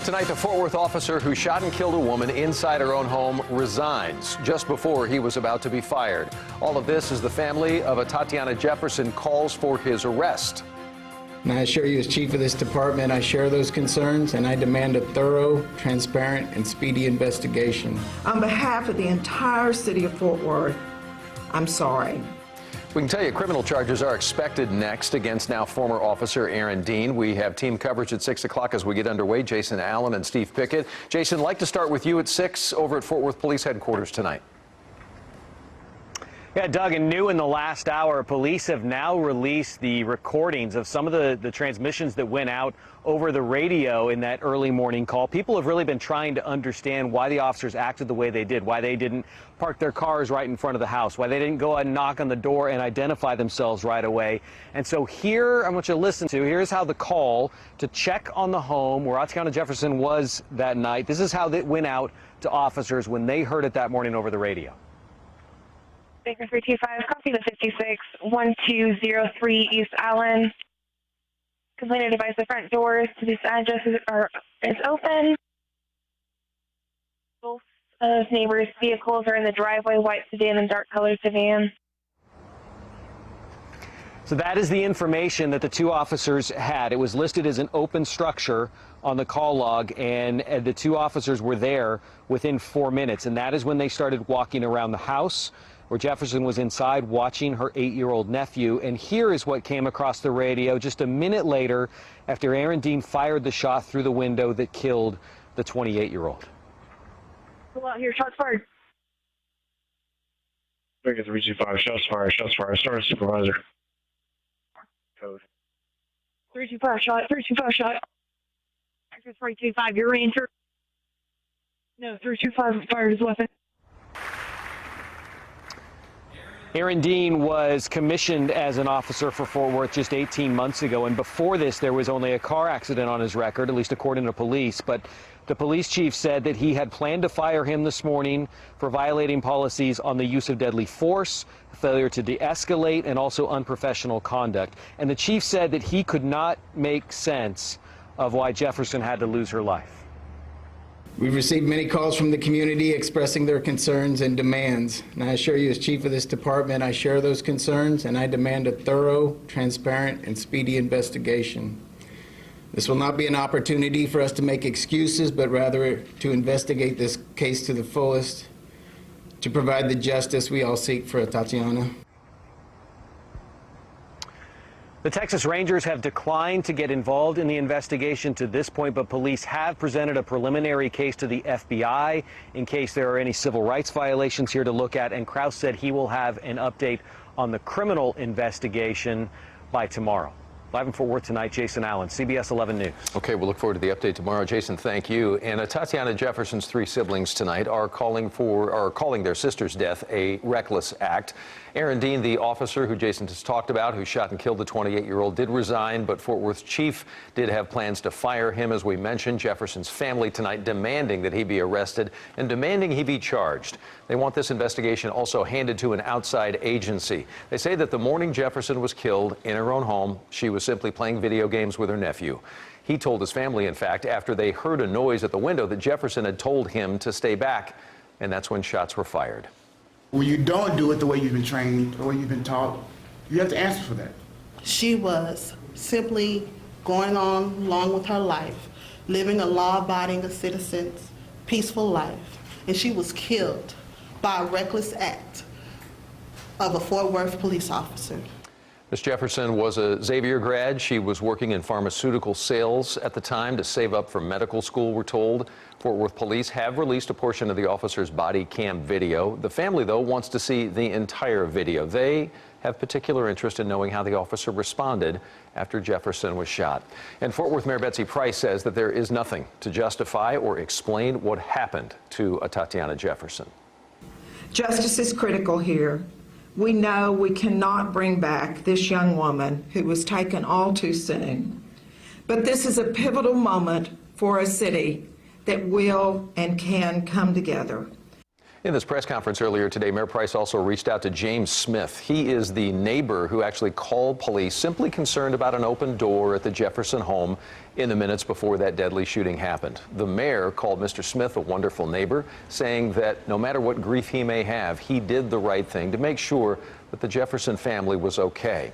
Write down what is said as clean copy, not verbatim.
Tonight, the Fort Worth officer who shot and killed a woman inside her own home resigns just before he was about to be fired. All of this as the family of a Tatiana Jefferson calls for his arrest. And I assure you, as chief of this department, I share those concerns, and I demand a thorough, transparent, and speedy investigation. On behalf of the entire city of Fort Worth, I'm sorry. We can tell you criminal charges are expected next against now former officer Aaron Dean. We have team coverage at 6 o'clock as we get underway. Jason Allen and Steve Pickett. Jason, I'd like to start with you at 6 over at Fort Worth Police Headquarters tonight. Yeah, Doug, and new in the last hour, police have now released the recordings of some of the transmissions that went out over the radio in that early morning call. People have really been trying to understand why the officers acted the way they did, why they didn't park their cars right in front of the house, why they didn't go and knock on the door and identify themselves right away. And so here, I want you to listen to, here's how the call to check on the home where Tatiana Jefferson was that night. This is how it went out to officers when they heard it that morning over the radio. Baker 325, copy the 56-1203 East Allen. Complainant advised the front doors to this address is open. Both of neighbors' vehicles are in the driveway, white sedan and dark colored sedan. So that is the information that the two officers had. It was listed as an open structure on the call log, and the two officers were there within 4 minutes, and that is when they started walking around the house, where Jefferson was inside watching her 8-year-old nephew. And here is what came across the radio just a minute later after Aaron Dean fired the shot through the window that killed the 28-year-old. Pull out here, shots fired. Baker 325, shots fired, shots fired. Start supervisor. Code. 325 shot, 325 shot. Baker 325, your ranger. No, 325 fired his weapon. Aaron Dean was commissioned as an officer for Fort Worth just 18 months ago, and before this there was only a car accident on his record, at least according to police. But the police chief said that he had planned to fire him this morning for violating policies on the use of deadly force, failure to de-escalate, and also unprofessional conduct. And the chief said that he could not make sense of why Jefferson had to lose her life. We've received many calls from the community expressing their concerns and demands. And I assure you, as chief of this department, I share those concerns, and I demand a thorough, transparent, and speedy investigation. This will not be an opportunity for us to make excuses, but rather to investigate this case to the fullest, to provide the justice we all seek for Tatiana. The Texas Rangers have declined to get involved in the investigation to this point, but police have presented a preliminary case to the FBI in case there are any civil rights violations here to look at. And Krause said he will have an update on the criminal investigation by tomorrow. Live in Fort Worth tonight, Jason Allen, CBS 11 News. Okay, we'll look forward to the update tomorrow. Jason, thank you. And Tatiana Jefferson's 3 siblings tonight are calling their sister's death a reckless act. Aaron Dean, the officer who Jason just talked about, who shot and killed the 28-year-old, did resign, but Fort Worth's chief did have plans to fire him, as we mentioned. Jefferson's family tonight demanding that he be arrested and demanding he be charged. They want this investigation also handed to an outside agency. They say that the morning Jefferson was killed in her own home, she was simply playing video games with her nephew. He told his family, in fact, after they heard a noise at the window, that Jefferson had told him to stay back, and that's when shots were fired. When you don't do it the way you've been trained, the way you've been taught, you have to answer for that. She was simply going on along with her life, living a law-abiding citizen's peaceful life, and she was killed by a reckless act of a Fort Worth police officer. Miss Jefferson was a Xavier grad. She was working in pharmaceutical sales at the time to save up for medical school, we're told. Fort Worth police have released a portion of the officer's body cam video. The family, though, wants to see the entire video. They have particular interest in knowing how the officer responded after Jefferson was shot. And Fort Worth Mayor Betsy Price says that there is nothing to justify or explain what happened to Tatiana Jefferson. Justice is critical here. We know we cannot bring back this young woman who was taken all too soon. But this is a pivotal moment for a city that will and can come together. In this press conference earlier today, Mayor Price also reached out to James Smith. He is the neighbor who actually called police, simply concerned about an open door at the Jefferson home in the minutes before that deadly shooting happened. The mayor called Mr. Smith a wonderful neighbor, saying that no matter what grief he may have, he did the right thing to make sure that the Jefferson family was okay.